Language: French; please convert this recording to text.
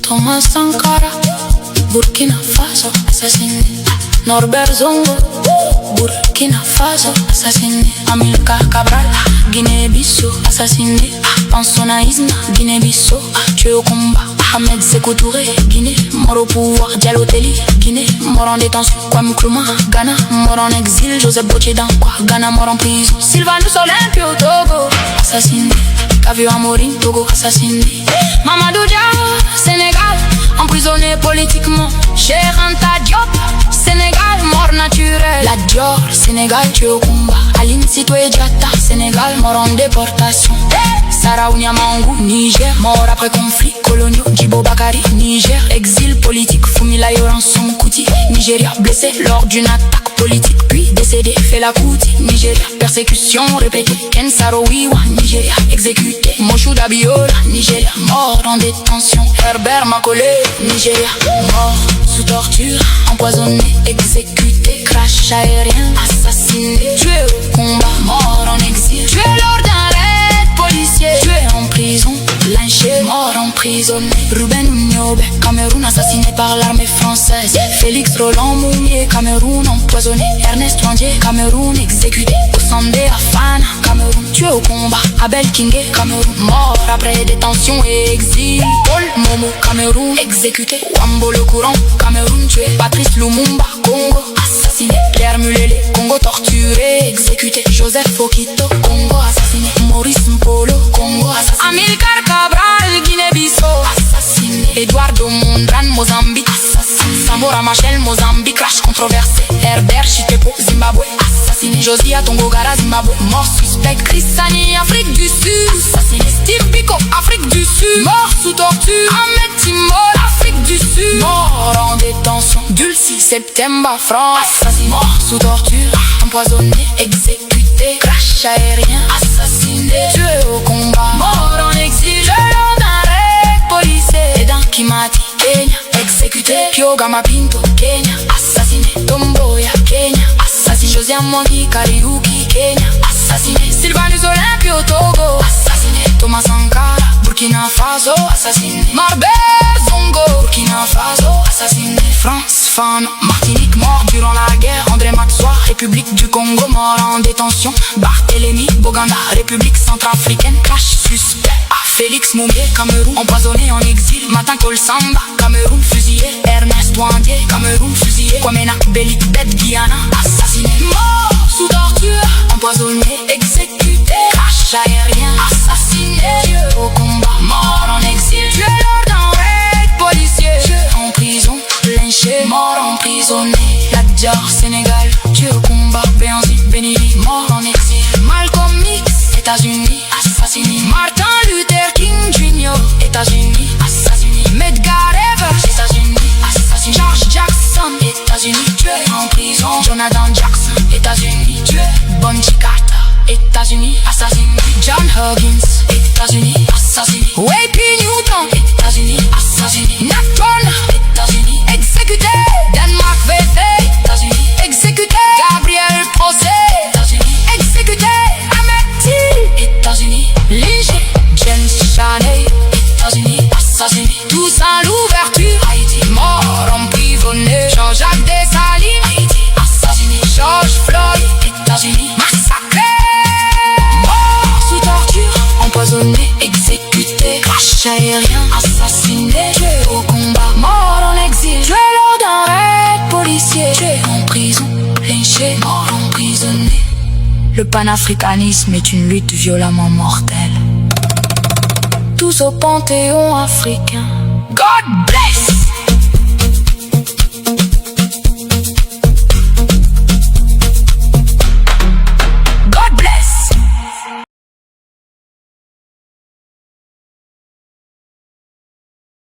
Thomas Sankara, Burkina Faso, assassiné. Norbert Zongo, Burkina Faso, assassiné. Amilcar Cabral, Guinée-Bissau, assassiné. Pansona Isma, Guinée-Bissau, tué au combat. Ahmed Sékou Touré, Guinée, mort au pouvoir. Diallo Telly, Guinée, mort en détention. Kwame Nkrumah, Ghana, mort en exil. Joseph Botié Dankwa, Ghana, mort en prison. Sylvanus Olympio, Togo, assassiné. Kavio Amorim, Togo, assassiné. Mamadou Dia, Sénégal, emprisonné politiquement. Cheikh Anta Diop, Sénégal, mort naturelle. La Dior, Sénégal, tué au combat. Aline Sitoé Diatta, Sénégal, mort en déportation. Sarah Niamangou, Niger, mort après conflit coloniaux. Djibo Bakari, Niger, exil politique. Fumila Yoranson Kuti, Nigeria, blessé lors d'une attaque politique. Puis décédé, Fela Kuti, Nigeria, persécution répétée. Ken Saro-Wiwa, Nigeria, exécuté. Moshood Abiola, Nigeria, mort en détention. Herbert Makole, Nigeria, mort sous torture, empoisonné, exécuté. Crash aérien, assassiné, tué au combat, mort en exil. Tué lors d'un raid policier, tué en prison, lynché, mort emprisonné. Ruben Nyobe, Cameroun, assassiné par l'armée française. Félix Roland Mounier, Cameroun, empoisonné. Ernest Wandier, Cameroun, exécuté. Osande Afana, Cameroun, tué au combat. Abel Kingé, Cameroun, mort après détention et exil. Paul Momo, Cameroun, exécuté. Wambolo Courant, Cameroun, tué. Patrice Lumumba, Congo, assassiné. Pierre Mulele, Congo, torturé, exécuté. Joseph Okito, Congo, assassiné. Maurice Mpolo, Congo, assassiné. Amilcar Cabral, Guinée-Bissau, assassiné. Eduardo Mondlane, Mozambique, assassiné. Sambora Machel, Mozambique, crash controversé. Herbert Chitepo, Zimbabwe, assassiné. Josia Tongogara, Zimbabwe, mort suspect. Chris Sani, Afrique du Sud, assassiné. Steve Biko, Afrique du Sud, mort sous torture. Ahmed Timol, Afrique du Sud, mort en détention. Dulcie Septemba, France, assassiné. Mort sous torture, empoisonné, exécuté. Crash aérien, assassiné, tué au combat, mort en exil. Lors d'un raid policier. Et dans Kimati, Kenya, exécuté. Kyogama Pinto, Kenya, assassiné. Tomboya, Kenya, assassiné. Josiane Mwangi Kariuki, Kenya, assassiné. Sylvanus Olympio, Togo, assassiné. Thomas Sankara, Burkina Faso, assassiné. Norbert Zongo, Burkina Faso, assassiné. France Fanon, Martinique, mort durant la guerre. André Matsoa, République du Congo, mort en détention. Barthélemy Boganda, République centrafricaine, crash suspect. Félix Moumé, Cameroun, empoisonné en exil. Martin Kolsamba, Cameroun, fusillé. Ernest Wandier, Cameroun, fusillé. Kwamena Belitbet, Guyana, assassiné. Mort sous torture, empoisonné, exécuté. Crash aérien, assassiné. Tué au combat, mort en exil. Tué lors d'un raid policier. Tué en prison, lynché, mort emprisonné. La Dior, Sénégal, tué au combat. Béanzi, Benili, mort en exil. Malcolm X, États-Unis, assassiné. Martin Luther King Jr., États-Unis, assassiné. Medgar Evers, États-Unis, assassiné. George Jackson, États-Unis, tué en prison. Jonathan Jackson, États-Unis, tué. Bunji Carter, États-Unis, assassiné. John Huggins, États-Unis, assassiné. Wayne Newton, États-Unis, assassiné. Nat Turner, États-Unis, exécuté. Denmark VT, États-Unis, exécuté. Gabriel Procé, États-Unis, exécuté. Ahmed Till, États-Unis, lynché. James Chaney, États-Unis, assassiné. Toussaint Louverture, Haïti, mort emprisonné. Jean-Jacques Dessalines, Haïti, assassiné. George Floyd, États-Unis, massacré. Mort sous torture, empoisonné, exécuté. Crash aérien, assassiné. Tué au combat, mort en exil. Tué lors d'un raid policier. Tué en prison, lynché, mort emprisonné. Le panafricanisme est une lutte violemment mortelle. Tous au panthéon africain. God bless!